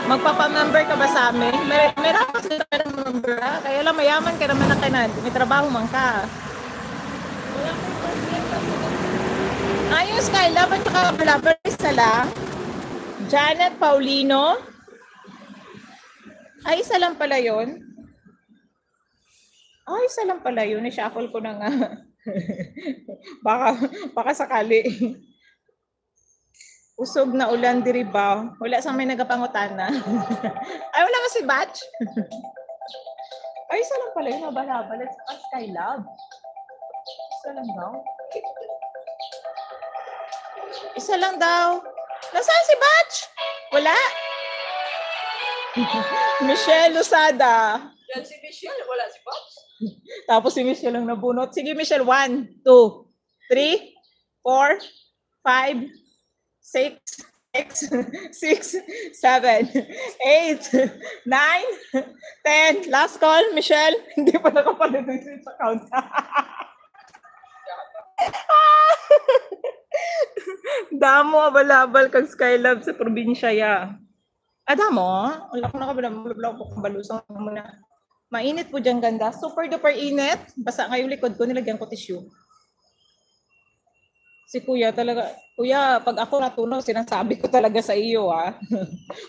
Magpapamember ka ba sa amin? Meron ka sila ng member ha? Kaya lang mayaman ka naman na kanan. May trabaho man ka. Ayos kay Laban at Laban isa lang. Janet Paulino. Ay, isa lang pala yun. Ay, isa lang pala yun. I-shuffle ko na nga. baka sakali. Usog na ulan diri ba? Wala sa may nagapangutana. Ay, wala ba si Batch? Ay, isa lang pala yun. Nabalabal at Skylab. Isa lang daw. Isa lang daw. Nasaan si Batch? Wala? Michelle Lusada. Yan si Michelle, wala si Batch. Tapos si Michelle ang nabunot. Sige, Michelle. 1, 2, 3, 4, 5, 6, 7, 8, 9, 10. Last call, Michelle. Hindi pa nakapalit sa count. Damo abalabal kag Skylab sa probinsya ya. Damo? Wala ko nakabalabal ko balusang muna. Mainit po dyan ganda. Super duper init. Basta ngayong likod ko nilagyan ko tissue. Si Kuya talaga, Kuya, pag ako natunaw, sinasabi ko talaga sa iyo ha.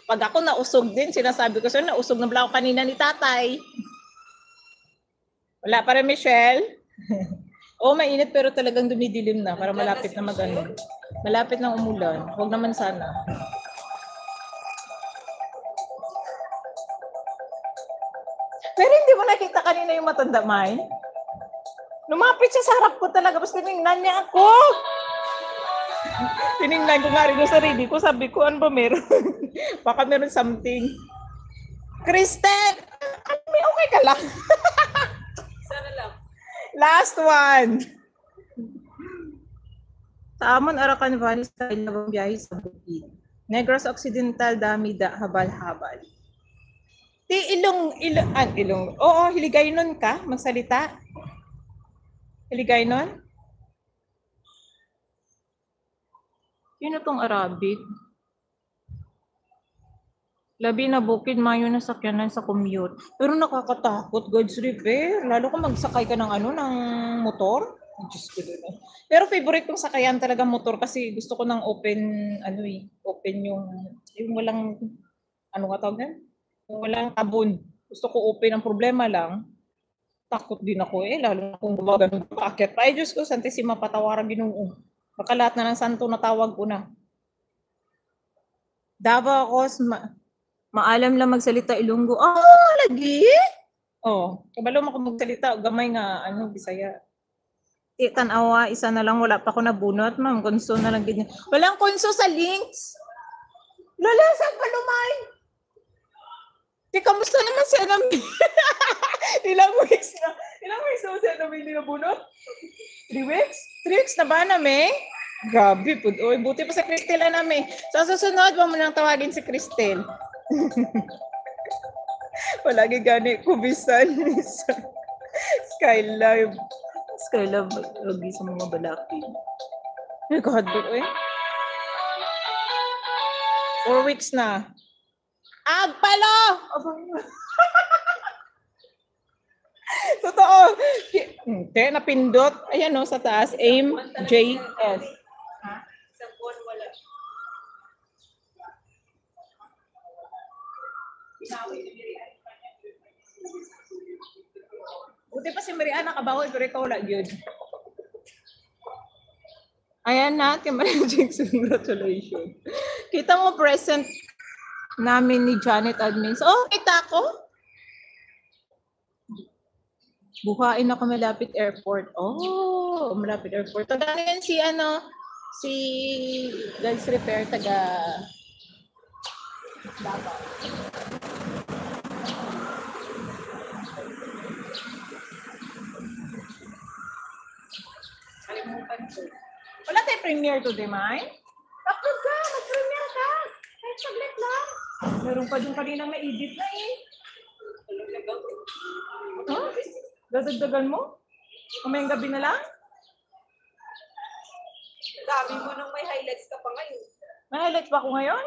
Pag ako nausog din, sinasabi ko sa'yo, nausog na bala ako kanina ni tatay. Wala pa rin, Michelle. Oo, mainit pero talagang dumidilim na para malapit na mag-ano. Malapit na umulan. Huwag naman sana. Pero hindi mo nakita kanina yung matanda, May? Lumapit siya sa harap ko talaga. Basta tinignan niya ako. Tinignan ko nga rin yung sarili ko. Sabi ko, ano ba meron? Baka meron something. Kristen! May okay ka lang? Sana lang. Last one. Sa Amon, Arakan Valley, sa ilabang biyahe sa Bukid. Negros Occidental, Damida, Habal-Habal. Ilong. Oo, Hiligaynon ka? Magsalita? Hiligaynon? Sino tong Arabic? Labi na bukid, mayo na sakyanan sa commute. Pero nakakatakot, God's repair. Lalo kung magsakay ka ng ng motor. Diyos ko doon. Pero favorite kong sakayan talaga motor kasi gusto ko ng open, open yung walang, nga tawag yan? Yung walang tabon. Gusto ko open. Ang problema lang, takot din ako lalo na kung gumagano packet. Ay, Diyos ko, Santissima, patawaran Ginoo. Baka lahat na ng santo natawag ko na. Davao ako, maalam lang magsalita Ilonggo. Lagi? Kabalo mo ako magsalita. Gamay nga, Bisaya. Tanawa, isa na lang, wala pa ako nabunot. Ma'am, konso na lang ganyan. Walang konso sa links. Lala, saan ka lumay? Kamusta naman si Anami? Ilang weeks na si Anami hindi nabunot? 3 weeks? 3 weeks na ba, Anami? Grabe po. Buti pa sa Cristel, Anami. Sa susunod, wag mo nang tawagin si Cristel. Palagi gani kubisan sa Skylab. Skylab, lagi sa mga balaki. Nagkahadlo 4 weeks na. Agpalo! Totoo. Napindot. Ayan sa taas. Aim JS. Isang buwan wala. Buti pa si Mariana nakabawal pero ikaw wala yun. Ayan na, Maria Jinx, congratulations. Kita mo present namin ni Janet Admins. Kita ko. Buhain ako malapit airport. Malapit airport. Taga yan si God's Repair, taga Davao. Kalimutan ko. Wala tayo premiere today, May? Upload ka! Mag-premiere ka! Kahit saglit lang. Meron pa din kaninang na-edit na Dadagdagan mo? Kumayang gabi na lang? Dami mo nang may highlights ka pa ngayon. May highlights ba ako ngayon?